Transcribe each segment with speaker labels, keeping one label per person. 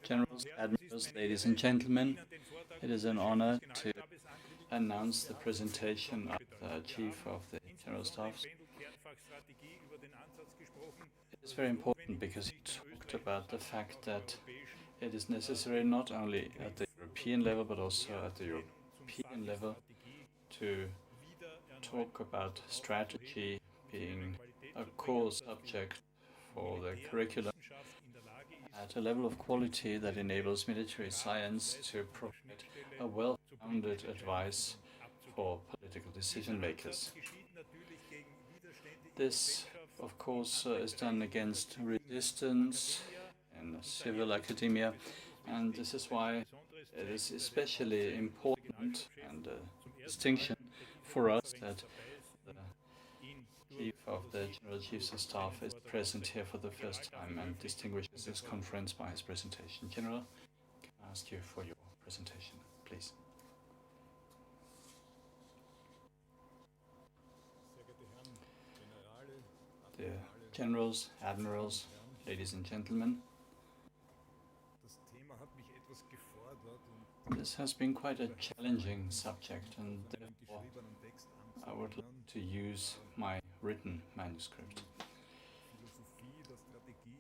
Speaker 1: Generals, Admirals, ladies and gentlemen, it is an honor to announce the presentation of the Chief of the General Staff. It is very important because he talked about the fact that it is necessary not only at the European level but also at the European level to talk about strategy being a core subject for the curriculum at a level of quality that enables military science to provide a well-founded advice for political decision makers. This, of course, is done against resistance in civil academia, and this is why it is especially important and a distinction for us that the Chief of the General Chiefs of Staff is present here for the first time and distinguishes this conference by his presentation. General, can I ask you for your presentation, please? Dear Generals, Admirals, ladies and gentlemen, this has been quite a challenging subject, and therefore I would like to use my written manuscript.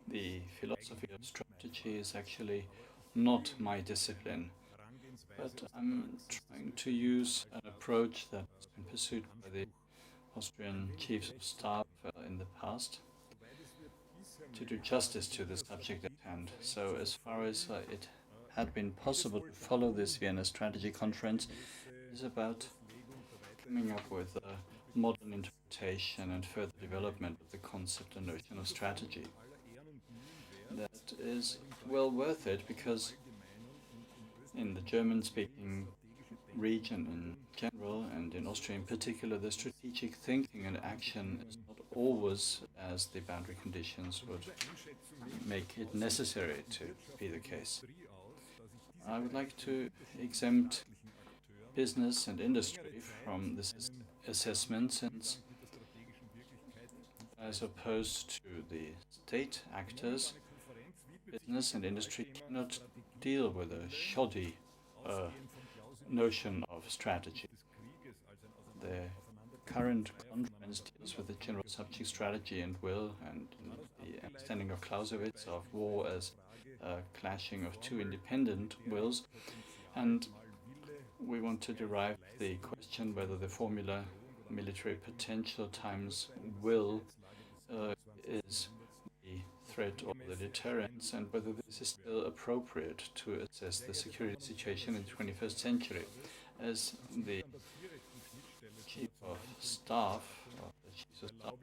Speaker 1: The philosophy of strategy is actually not my discipline, but I'm trying to use an approach that has been pursued by the Austrian Chiefs of Staff in the past to do justice to the subject at hand. So as far as it had been possible to follow this Vienna Strategy Conference, is about coming up with a modern interpretation and further development of the concept and notion of strategy. That is well worth it because in the German-speaking region in general and in Austria in particular, the strategic thinking and action is not always as the boundary conditions would make it necessary to be the case. I would like to exempt business and industry from this assessment, since as opposed to the state actors, business and industry cannot deal with a shoddy notion of strategy. The current conference deals with the general subject strategy and will, and the understanding of Clausewitz of war as a clashing of two independent wills, and we want to derive the question whether the formula military potential times will is the threat or the deterrence, and whether this is still appropriate to assess the security situation in the 21st century. As the Chief of Staff, or the Chiefs of Staff,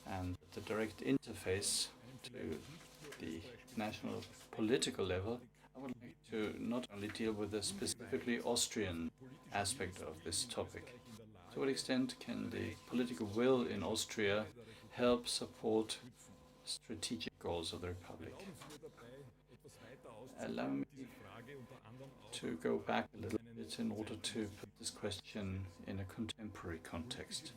Speaker 1: and the direct interface to the national political level, I would like to not only deal with the specifically Austrian aspect of this topic. To what extent can the political will in Austria help support strategic goals of the Republic? Allow me to go back a little bit in order to put this question in a contemporary context.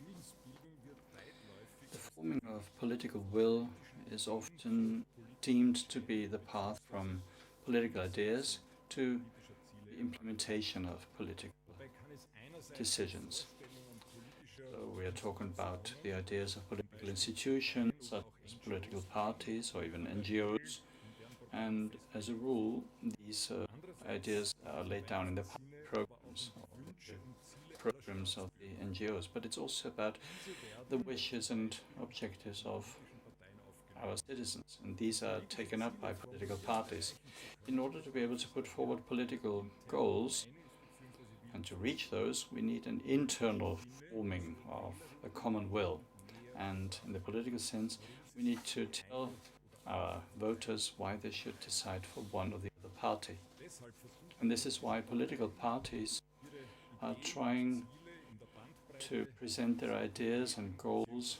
Speaker 1: The forming of political will is often deemed to be the path from political ideas to the implementation of political decisions. So we are talking about the ideas of political institutions, such as political parties or even NGOs, and as a rule, these ideas are laid down in the programs of the NGOs. But it's also about the wishes and objectives of our citizens, and these are taken up by political parties. In order to be able to put forward political goals and to reach those, we need an internal forming of a common will. And in the political sense, we need to tell our voters why they should decide for one or the other party. And this is why political parties are trying to present their ideas and goals.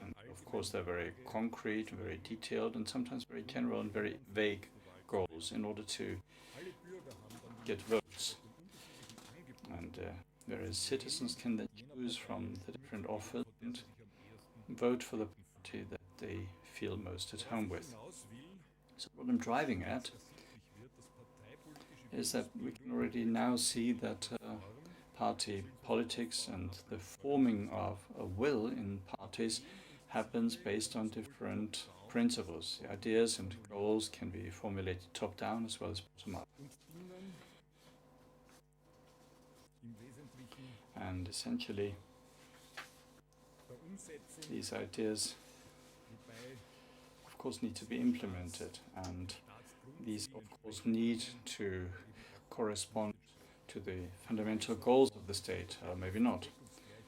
Speaker 1: And of course, they're very concrete, very detailed, and sometimes very general and very vague goals in order to get votes. And whereas citizens can then choose from the different offers and vote for the party that they feel most at home with. So what I'm driving at is that we can already now see that party politics and the forming of a will in parties happens based on different principles. The ideas and goals can be formulated top-down as well as bottom-up. And essentially, these ideas, of course, need to be implemented, and these, of course, need to correspond to the fundamental goals of the state, or maybe not.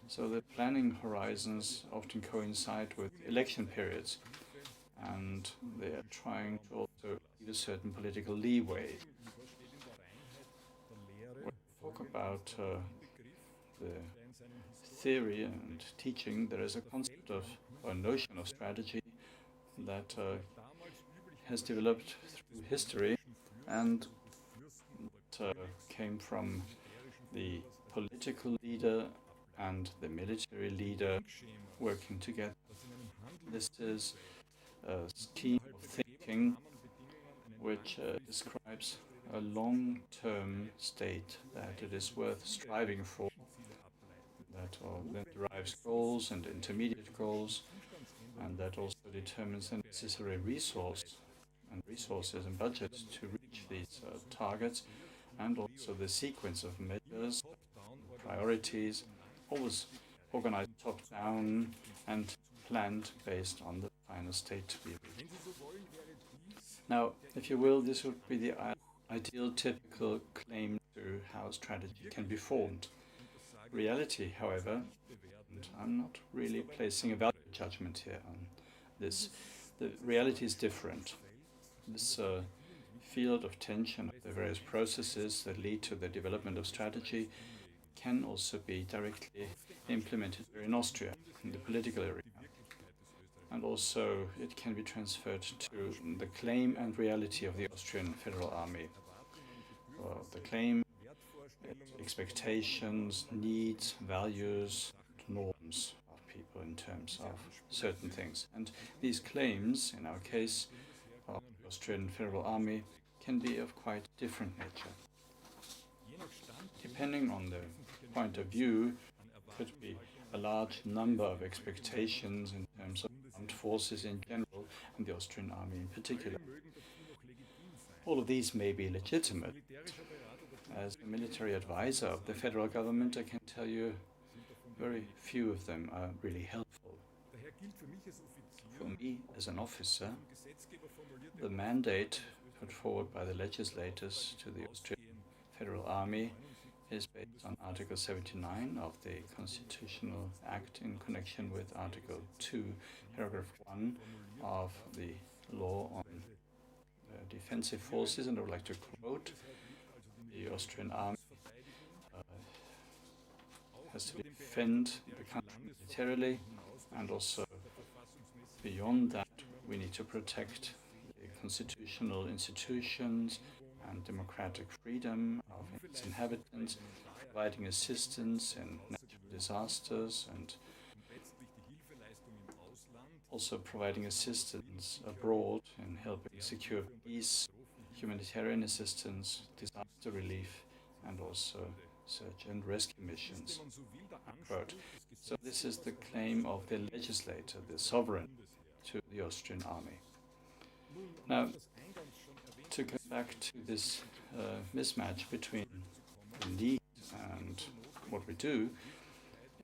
Speaker 1: So the planning horizons often coincide with election periods, and they are trying to also give a certain political leeway. When we talk about the theory and teaching, there is a concept of, or notion of strategy that has developed through history and came from the political leader and the military leader working together. This is a scheme of thinking which describes a long-term state that it is worth striving for, that then derives goals and intermediate goals, and that also determines the necessary resources and budgets to reach these targets, and also the sequence of measures, priorities, always organized top-down and planned based on the final state to be reached. Now, if you will, this would be the ideal typical claim to how strategy can be formed. Reality, however, and I'm not really placing a value judgment here on this, the reality is different. This field of tension of the various processes that lead to the development of strategy can also be directly implemented here in Austria, in the political area. And also it can be transferred to the claim and reality of the Austrian Federal Army. The claim, expectations, needs, values, norms of people in terms of certain things. And these claims, in our case, of the Austrian Federal Army, can be of quite different nature. Depending on the point of view, could be a large number of expectations in terms of armed forces in general and the Austrian army in particular. All of these may be legitimate. As a military advisor of the federal government, I can tell you very few of them are really helpful. For me, as an officer, the mandate put forward by the legislators to the Austrian Federal Army is based on Article 79 of the Constitutional Act in connection with Article 2, Paragraph 1 of the law on defensive forces, and I would like to quote: the Austrian army has to defend the country militarily, and also beyond that we need to protect the constitutional institutions and democratic freedom of its inhabitants, providing assistance in natural disasters, and also providing assistance abroad in helping secure peace, humanitarian assistance, disaster relief, and also search and rescue missions. Unquote. So this is the claim of the legislator, the sovereign, to the Austrian army. Now, to go back to this mismatch between the need and what we do,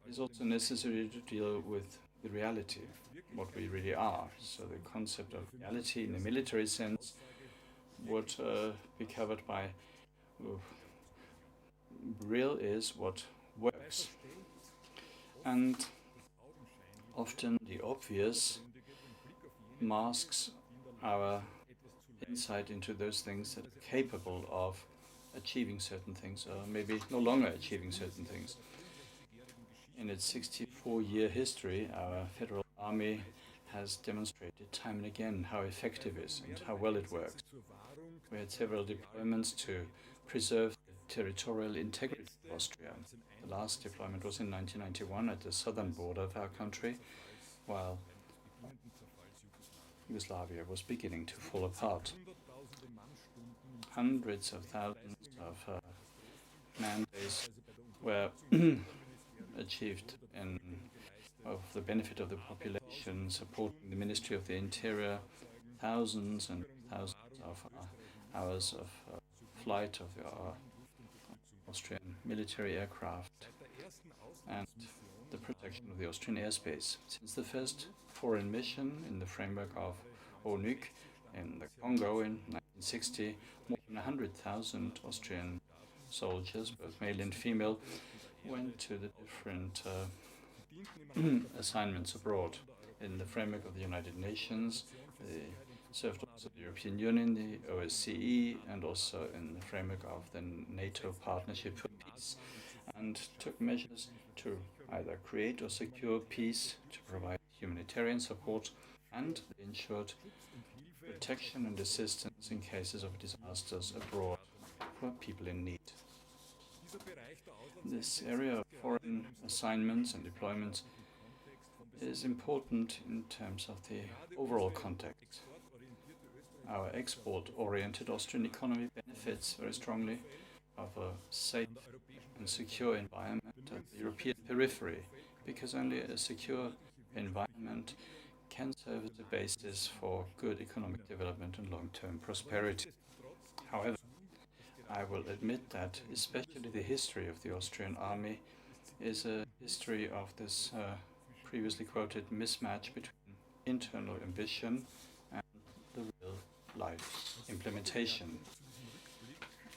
Speaker 1: it is also necessary to deal with the reality, what we really are. So the concept of reality in the military sense would be covered by real is what works. And often the obvious masks our insight into those things that are capable of achieving certain things, or maybe no longer achieving certain things. In its 64-year history, our federal army has demonstrated time and again how effective it is and how well it works. We had several deployments to preserve the territorial integrity of Austria. The last deployment was in 1991 at the southern border of our country, while Yugoslavia was beginning to fall apart. Hundreds of thousands of man days were achieved of the benefit of the population, supporting the Ministry of the Interior, thousands and thousands of hours of flight of the Austrian military aircraft, and the protection of the Austrian airspace. Since the first foreign mission in the framework of ONUC in the Congo in 1960, more than 100,000 Austrian soldiers, both male and female, went to the different assignments abroad. In the framework of the United Nations, they served also the European Union, the OSCE, and also in the framework of the NATO Partnership for Peace, and took measures to either create or secure peace, to provide humanitarian support, and they ensured protection and assistance in cases of disasters abroad for people in need. This area of foreign assignments and deployments is important in terms of the overall context. Our export-oriented Austrian economy benefits very strongly of a safe and secure environment at the European periphery, because only a secure environment can serve as a basis for good economic development and long-term prosperity. However, I will admit that especially the history of the Austrian army is a history of this previously quoted mismatch between internal ambition and the real life implementation.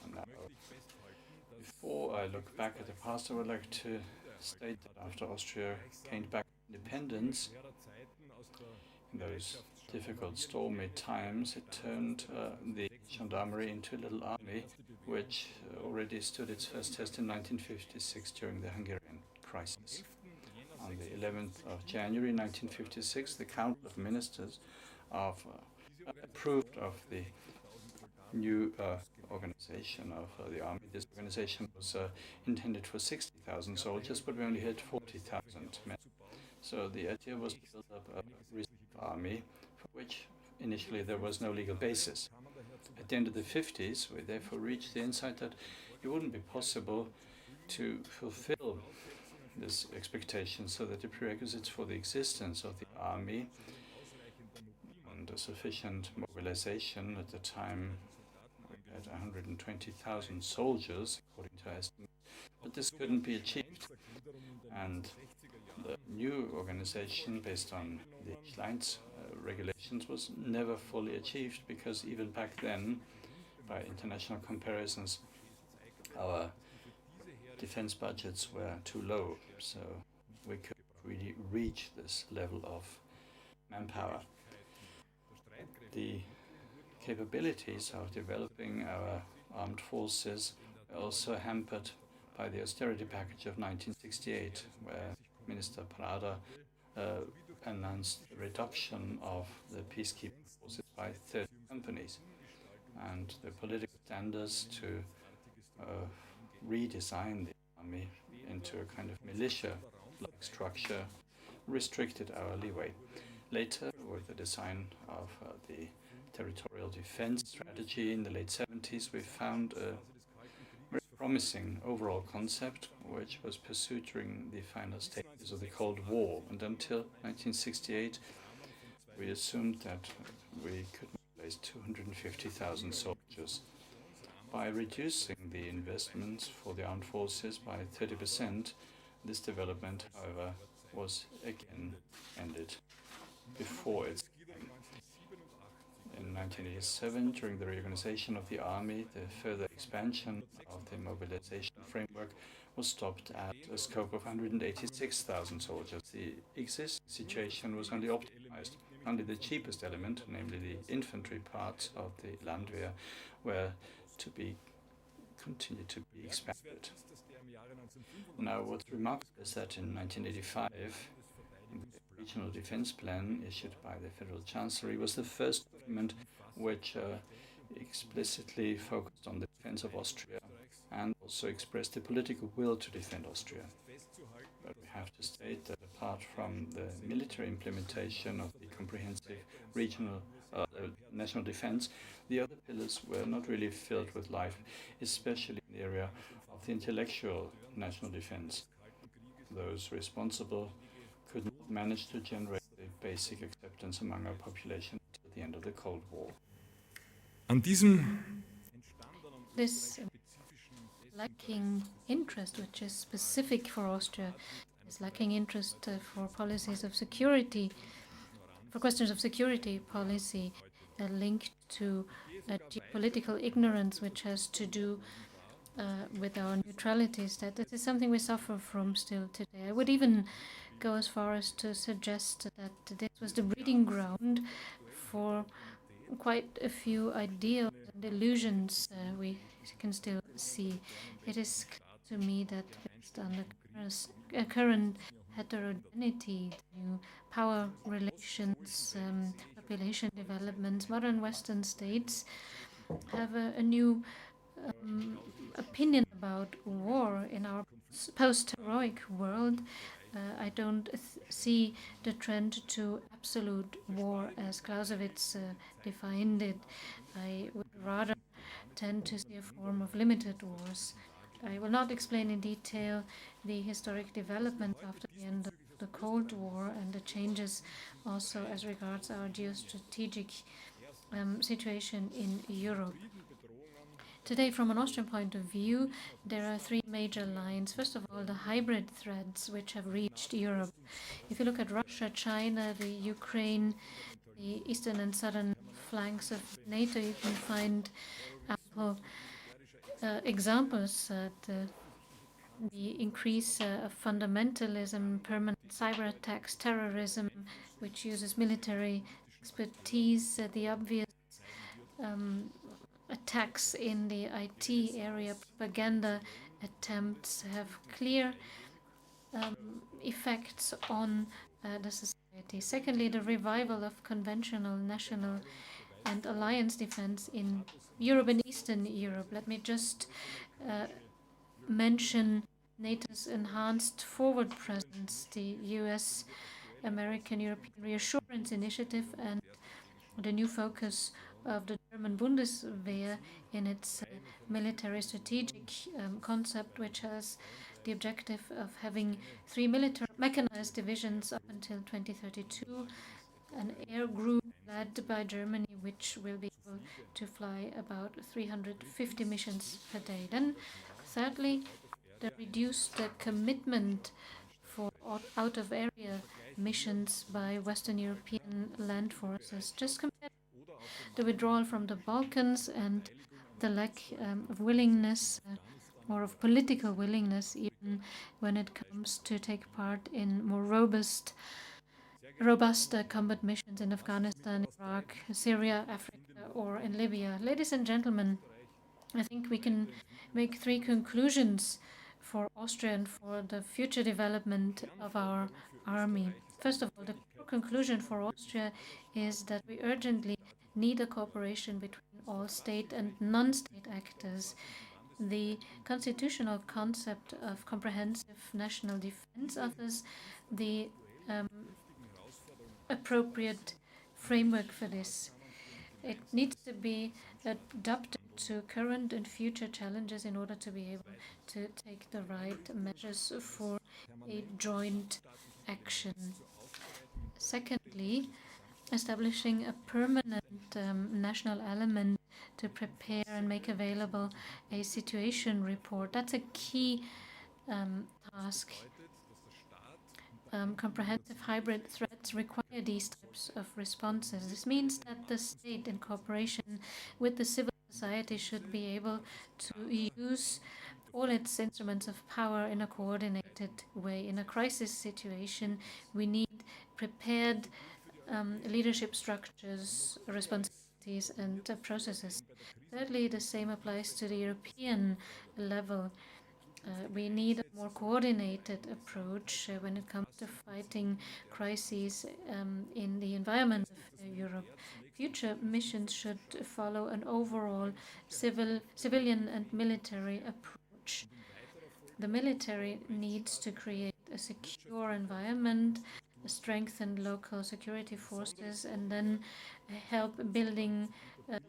Speaker 1: And now, before I look back at the past, I would like to state that after Austria gained back independence, in those difficult, stormy times, it turned the gendarmerie into a little army, which already stood its first test in 1956 during the Hungarian crisis. On the 11th of January 1956, the Council of Ministers approved of the new organization of the army. This organization was intended for 60,000 soldiers, but we only had 40,000 men. So the idea was to build up a reserve army, for which initially there was no legal basis. At the end of the 50s, we therefore reached the insight that it wouldn't be possible to fulfill this expectation, so that the prerequisites for the existence of the army and a sufficient mobilization at the time, we had 120,000 soldiers, according to estimates, but this couldn't be achieved. And the new organization, based on the Schleins regulations, was never fully achieved, because even back then, by international comparisons, our defense budgets were too low, so we could really reach this level of manpower. The capabilities of developing our armed forces were also hampered by the austerity package of 1968, where Minister Prada announced the reduction of the peacekeeping forces by 30 companies, and the political standards to redesign the army into a kind of militia-like structure restricted our leeway. Later, with the design of the territorial defense strategy in the late 70s, we found a very promising overall concept, which was pursued during the final stages of the Cold War. And until 1968, we assumed that we could mobilize 250,000 soldiers. By reducing the investments for the armed forces by 30%, this development, however, was again ended before its time. In 1987, during the reorganization of the army, the further expansion of the mobilization framework was stopped at a scope of 186,000 soldiers. The existing situation was only optimized. Only the cheapest element, namely the infantry parts of the Landwehr, were to be continued to be expanded. Now, what's remarkable is that in 1985, the Regional Defense Plan issued by the Federal Chancellery was the first document which explicitly focused on the defense of Austria and also expressed the political will to defend Austria. But we have to state that apart from the military implementation of the comprehensive regional national defense, the other pillars were not really filled with life, especially in the area of the intellectual national defense. Those responsible could not manage to generate a basic acceptance among our population until the end of the Cold War.
Speaker 2: This lacking interest, which is specific for Austria, is lacking interest for policies of security, for questions of security policy linked to geopolitical ignorance, which has to do with our neutrality status, is something we suffer from still today. I would even go as far as to suggest that this was the breeding ground for quite a few ideals and illusions we can still see. It is clear to me that based on the current heterogeneity, new power relations, population developments, modern Western states have a new opinion about war in our post-heroic world. I don't see the trend to absolute war as Clausewitz defined it. I would rather tend to see a form of limited wars. I will not explain in detail the historic developments after the end of the Cold War and the changes also as regards our geostrategic situation in Europe. Today, from an Austrian point of view, there are three major lines. First of all, the hybrid threats which have reached Europe. If you look at Russia, China, the Ukraine, the eastern and southern flanks of NATO, you can find ample examples that the increase of fundamentalism, permanent cyber attacks, terrorism, which uses military expertise, the obvious attacks in the IT area, propaganda attempts have clear effects on the society. Secondly, the revival of conventional, national and alliance defense in Europe and Eastern Europe. Let me just mention NATO's enhanced forward presence, the US American European Reassurance Initiative, and the new focus of the German Bundeswehr in its military strategic concept, which has the objective of having 3 military mechanized divisions up until 2032, an air group led by Germany, which will be able to fly about 350 missions per day. Then, thirdly, the reduced commitment for out-of-area missions by Western European land forces. Just compare the withdrawal from the Balkans and the lack of willingness or of political willingness, even when it comes to take part in more robust combat missions in Afghanistan, Iraq, Syria, Africa, or in Libya. Ladies and gentlemen, I think we can make 3 conclusions for Austria and for the future development of our army. First of all, the conclusion for Austria is that we urgently need a cooperation between all state and non-state actors. The constitutional concept of comprehensive national defense offers the appropriate framework for this. It needs to be adapted to current and future challenges in order to be able to take the right measures for a joint action. Secondly, establishing a permanent national element to prepare and make available a situation report. That's a key task. Comprehensive hybrid threats require these types of responses. This means that the state, in cooperation with the civil society, should be able to use all its instruments of power in a coordinated way. In a crisis situation, we need prepared leadership structures, responsibilities, and processes. Thirdly, the same applies to the European level. We need a more coordinated approach when it comes to fighting crises in the environment of Europe. Future missions should follow an overall civilian and military approach. The military needs to create a secure environment strengthen local security forces, and then help building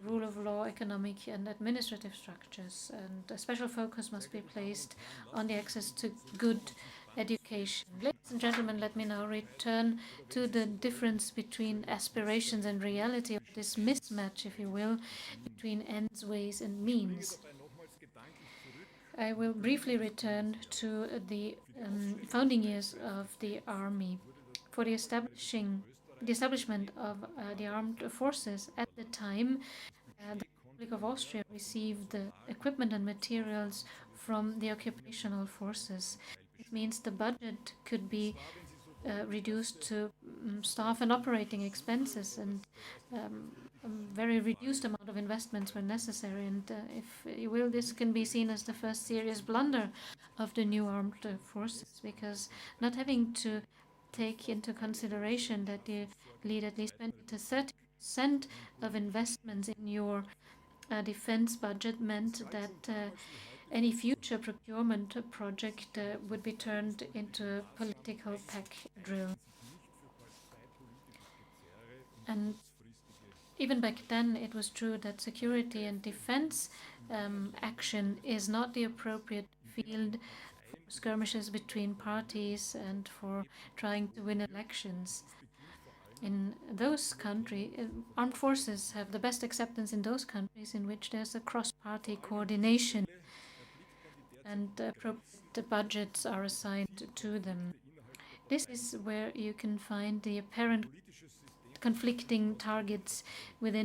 Speaker 2: rule of law, economic and administrative structures. And a special focus must be placed on the access to good education. Ladies and gentlemen, let me now return to the difference between aspirations and reality, of this mismatch, if you will, between ends, ways, and means. I will briefly return to the founding years of the army. For the establishment of the armed forces at the time, the Republic of Austria received the equipment and materials from the occupational forces. This means the budget could be reduced to staff and operating expenses, and a very reduced amount of investments were necessary. And if you will, this can be seen as the first serious blunder of the new armed forces, because not having to take into consideration that you lead at least 20 to 30% of investments in your defense budget meant that any future procurement project would be turned into a political pack drill. And even back then, it was true that security and defense action is not the appropriate field for skirmishes between parties and for trying to win elections. In those countries, armed forces have the best acceptance in those countries in which there's a cross-party coordination and appropriate budgets are assigned to them. This is where you can find the apparent conflicting targets within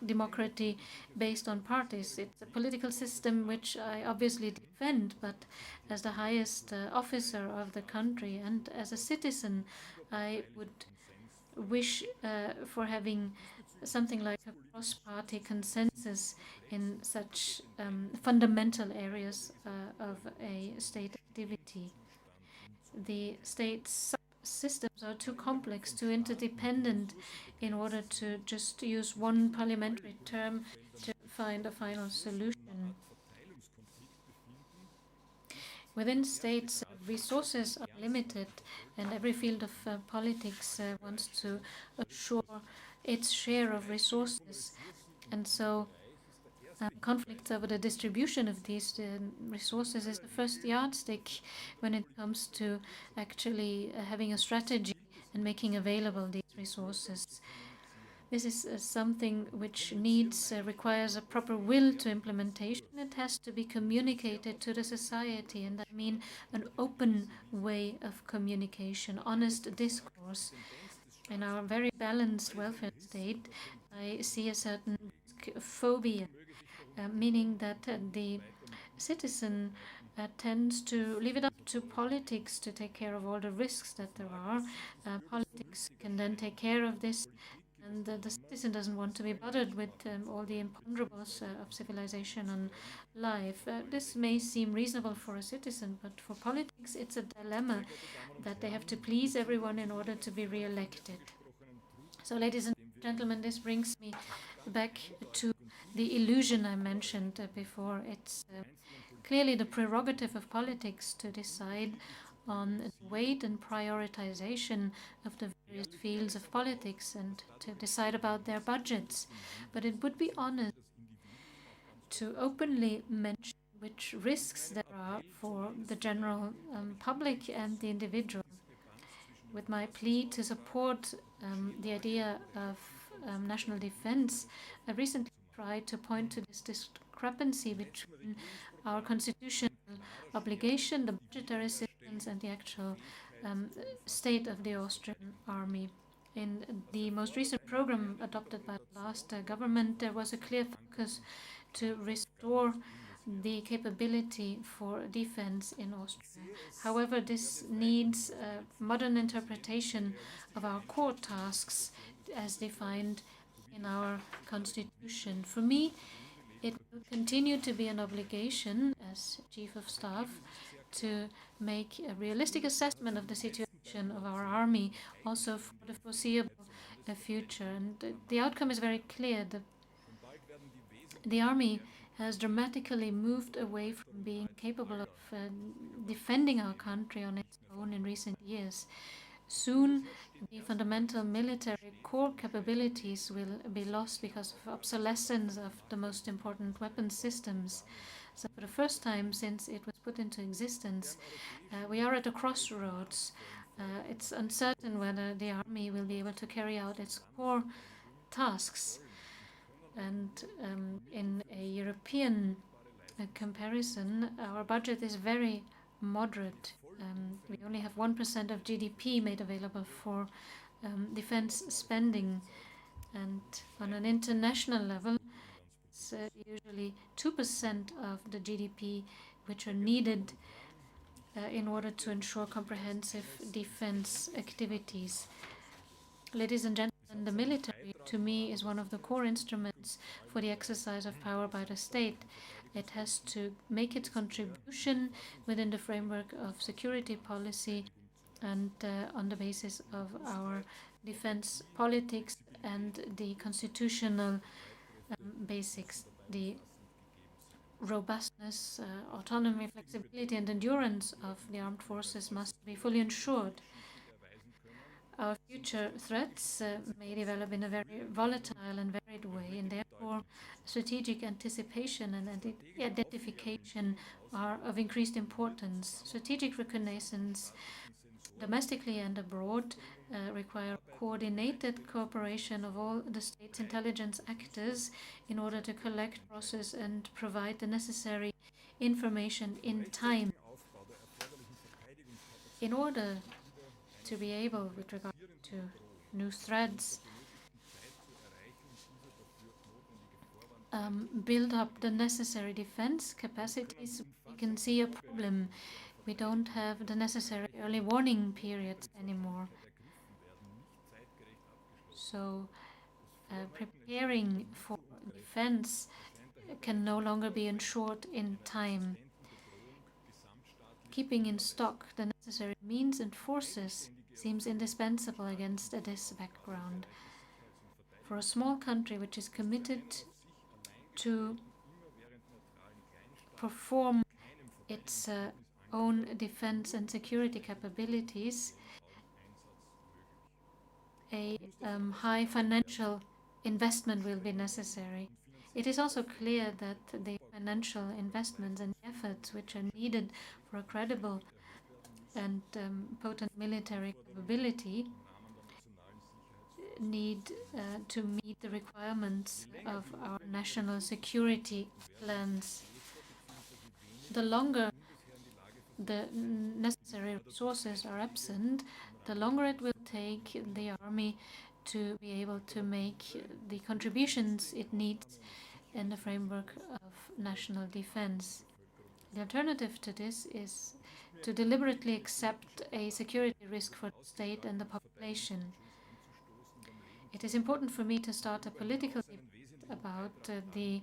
Speaker 2: democracy based on parties. It's a political system which I obviously defend, but as the highest officer of the country and as a citizen, I would wish for having something like a cross-party consensus in such fundamental areas of a state activity. The state systems are too complex, too interdependent in order to just use one parliamentary term to find a final solution. Within states, resources are limited, and every field of politics wants to assure its share of resources. And so conflicts over the distribution of these resources is the first yardstick when it comes to actually having a strategy and making available these resources. This is something which requires a proper will to implementation. It has to be communicated to the society, and I mean an open way of communication, honest discourse. In our very balanced welfare state, I see a certain phobia, meaning that the citizen tends to leave it up to politics to take care of all the risks that there are. Politics can then take care of this, and the citizen doesn't want to be bothered with all the imponderables of civilization and life. This may seem reasonable for a citizen, but for politics it's a dilemma that they have to please everyone in order to be re-elected. So, ladies and gentlemen, this brings me back to the illusion I mentioned before. It's clearly the prerogative of politics to decide on the weight and prioritization of the various fields of politics and to decide about their budgets. But it would be honest to openly mention which risks there are for the general public and the individual. With my plea to support the idea of national defense, I recently tried to point to this discrepancy between our constitutional obligation, the budgetary assistance, and the actual state of the Austrian army. In the most recent program adopted by the last government, there was a clear focus to restore the capability for defense in Austria. However, this needs a modern interpretation of our core tasks as defined in our constitution. For me, it will continue to be an obligation as Chief of Staff to make a realistic assessment of the situation of our army, also for the foreseeable future. And the outcome is very clear. The army has dramatically moved away from being capable of defending our country on its own in recent years. Soon, the fundamental military core capabilities will be lost because of obsolescence of the most important weapon systems. So for the first time since it was put into existence, we are at a crossroads. It's uncertain whether the army will be able to carry out its core tasks. And in a European comparison, our budget is very moderate. We only have 1% of GDP made available for defense spending, and on an international level, it's usually 2% of the GDP which are needed in order to ensure comprehensive defense activities. Ladies and gentlemen, the military, to me, is one of the core instruments for the exercise of power by the state. It has to make its contribution within the framework of security policy and on the basis of our defense politics and the constitutional basics. The robustness, autonomy, flexibility, and endurance of the armed forces must be fully ensured. Our future threats may develop in a very volatile and varied way, and therefore strategic anticipation and identification are of increased importance. Strategic reconnaissance, domestically and abroad, require coordinated cooperation of all the state's intelligence actors in order to collect, process, and provide the necessary information in time. In order to be able, with regard to new threats, build up the necessary defense capacities, we can see a problem. We don't have the necessary early warning periods anymore. So preparing for defense can no longer be ensured in time. Keeping in stock the necessary means and forces seems indispensable against this background. For a small country which is committed to perform its own defense and security capabilities, a high financial investment will be necessary. It is also clear that the financial investments and efforts which are needed for a credible and potent military capability need to meet the requirements of our national security plans. The longer the necessary resources are absent, the longer it will take the army to be able to make the contributions it needs in the framework of national defense. The alternative to this is to deliberately accept a security risk for the state and the population. It is important for me to start a political debate about the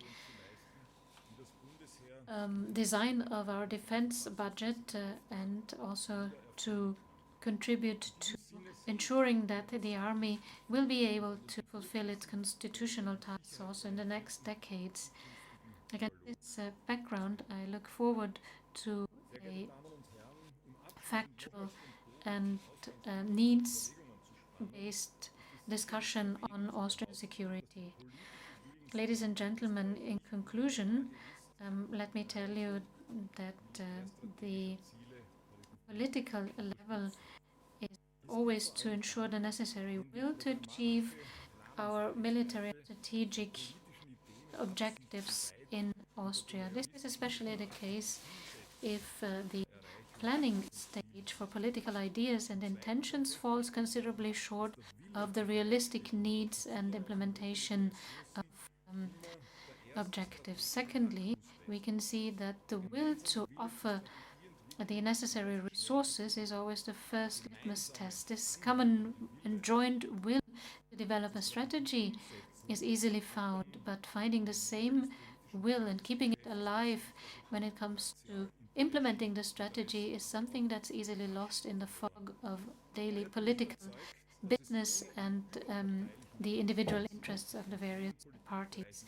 Speaker 2: design of our defense budget and also to contribute to ensuring that the army will be able to fulfill its constitutional tasks also in the next decades. Against this background, I look forward to a factual and needs-based discussion on Austrian security. Ladies and gentlemen, in conclusion, let me tell you that the political level is always to ensure the necessary will to achieve our military and strategic objectives in Austria. This is especially the case if the planning stage for political ideas and intentions falls considerably short of the realistic needs and implementation of objectives. Secondly, we can see that the will to offer the necessary resources is always the first litmus test. This common and joint will to develop a strategy is easily found, but finding the same will and keeping it alive when it comes to implementing the strategy is something that's easily lost in the fog of daily political business and the individual interests of the various parties.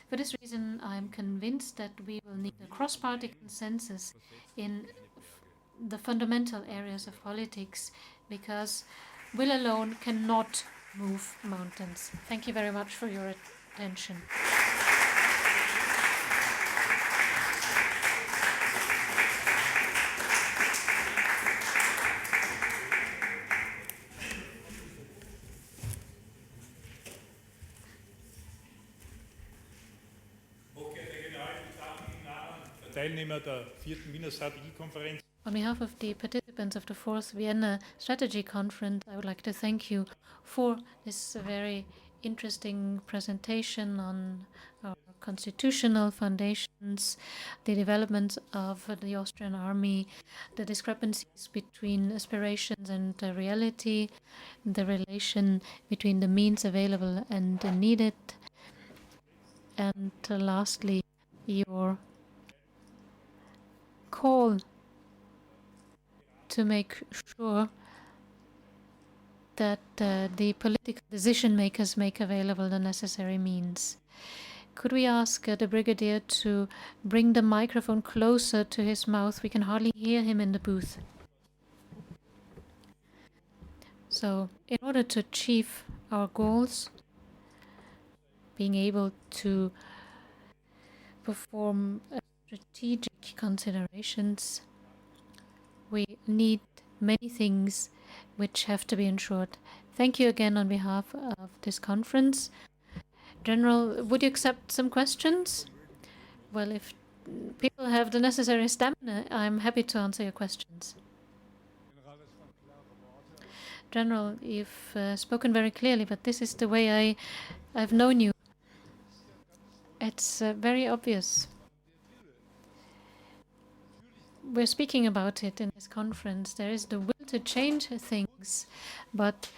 Speaker 2: For this reason, I am convinced that we will need a cross-party consensus in the fundamental areas of politics because will alone cannot move mountains. Thank you very much for your attention.
Speaker 3: Teilnehmer der 4. Wiener Strategiekonferenz.
Speaker 2: On behalf of the participants of the 4th Vienna Strategy Conference, I would like to thank you for this very interesting presentation on our constitutional foundations, the development of the Austrian army, the discrepancies between aspirations and reality, the relation between the means available and needed, and lastly, your call to make sure that the political decision makers make available the necessary means. Could we ask the brigadier to bring the microphone closer to his mouth? We can hardly hear him in the booth. So, in order to achieve our goals, being able to perform strategic considerations, we need many things which have to be ensured. Thank you again on behalf of this conference. General, would you accept some questions? Well, if people have the necessary stamina, I'm happy to answer your questions. General, you've spoken very clearly, but this is the way I've known you. It's very obvious. We're speaking about it in this conference. There is the will to change things, but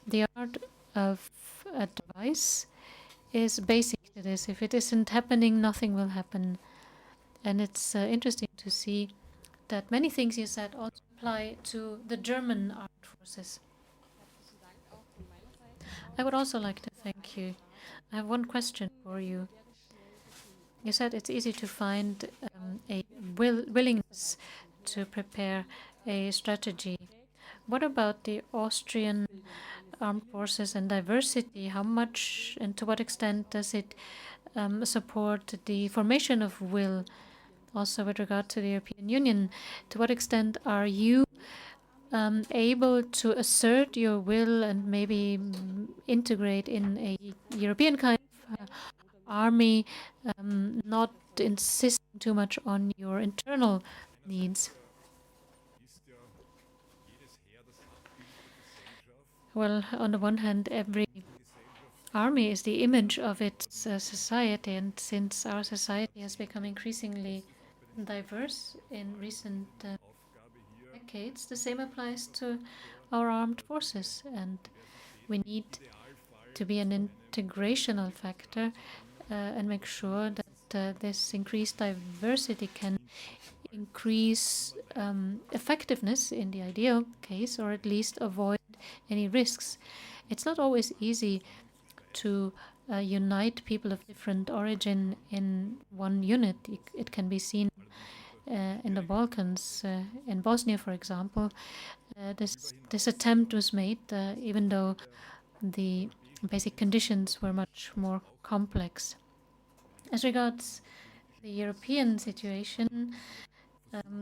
Speaker 2: the art of advice is basic to this. If it isn't happening, nothing will happen. And it's interesting to see that many things you said also apply to the German armed forces. I would also like to thank you. I have one question for you. You said it's easy to find a willingness to prepare a strategy. What about the Austrian armed forces and diversity? How much and to what extent does it support the formation of will? Also with regard to the European Union, to what extent are you able to assert your will and maybe integrate in a European kind of army, not insisting too much on your internal needs? Well, on the one hand, every army is the image of its society, and since our society has become increasingly diverse in recent decades, the same applies to our armed forces, and we need to be an integrational factor and make sure that this increased diversity can increase effectiveness in the ideal case, or at least avoid any risks. It's not always easy to unite people of different origin in one unit. It can be seen in the Balkans, in Bosnia, for example. This attempt was made, even though the basic conditions were much more complex. As regards the European situation,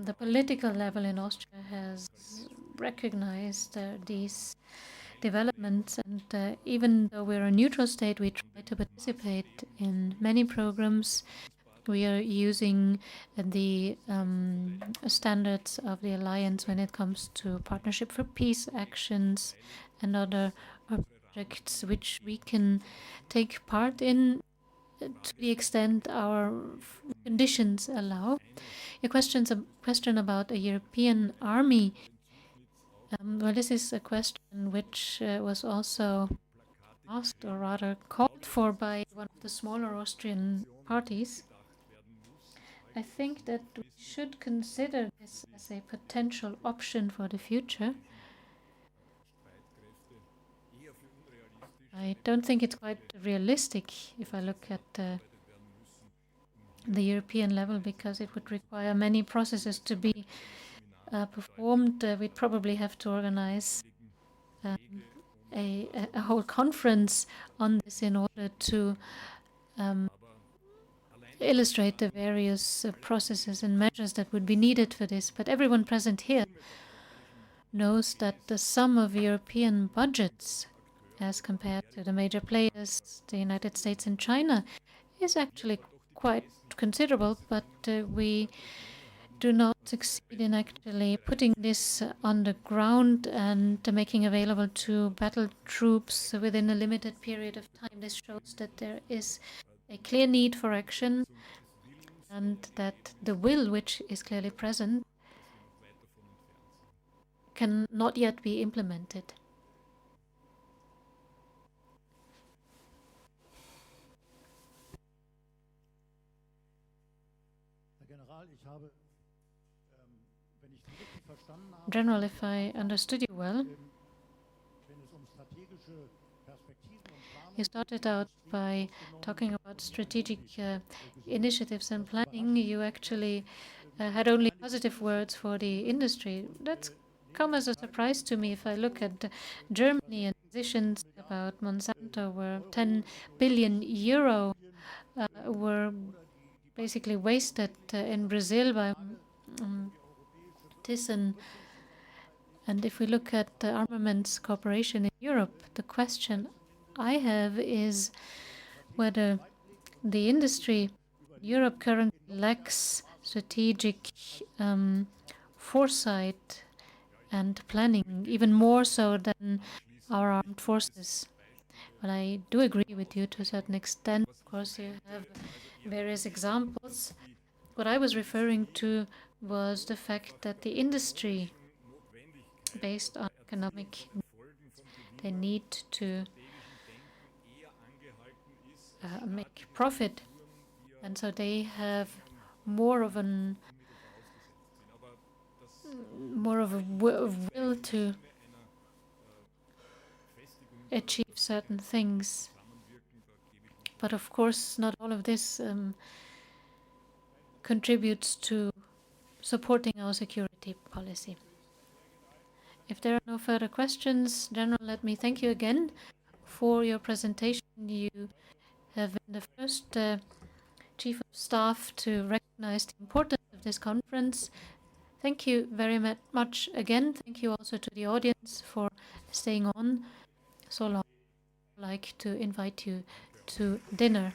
Speaker 2: the political level in Austria has recognized these developments, and even though we're a neutral state, we try to participate in many programs. We are using the standards of the alliance when it comes to partnership for peace actions and other projects which we can take part in to the extent our conditions allow. Your question about a European army. Well, this is a question which was also asked, or rather called for, by one of the smaller Austrian parties. I think that we should consider this as a potential option for the future. I don't think it's quite realistic if I look at the European level, because it would require many processes to be performed. We'd probably have to organize a whole conference on this in order to illustrate the various processes and measures that would be needed for this. But everyone present here knows that the sum of European budgets as compared to the major players, the United States and China, is actually quite considerable, but we do not succeed in actually putting this on the ground and making available to battle troops within a limited period of time. This shows that there is a clear need for action and that the will, which is clearly present, can not yet be implemented. General, if I understood you well, you started out by talking about strategic initiatives and planning. You actually had only positive words for the industry. That's come as a surprise to me. If I look at Germany and decisions about Monsanto, where 10 billion euro were basically wasted in Brazil by Thyssen. And if we look at the armaments cooperation in Europe, the question I have is whether the industry in Europe currently lacks strategic foresight and planning, even more so than our armed forces. Well, I do agree with you to a certain extent. Of course, you have various examples. What I was referring to was the fact that the industry, based on economic needs, they need to make profit, and so they have more of a will to achieve certain things. But of course, not all of this contributes to supporting our security policy. If there are no further questions, General, let me thank you again for your presentation. You have been the first Chief of Staff to recognize the importance of this conference. Thank you very much again. Thank you also to the audience for staying on so long. I'd like to invite you to dinner.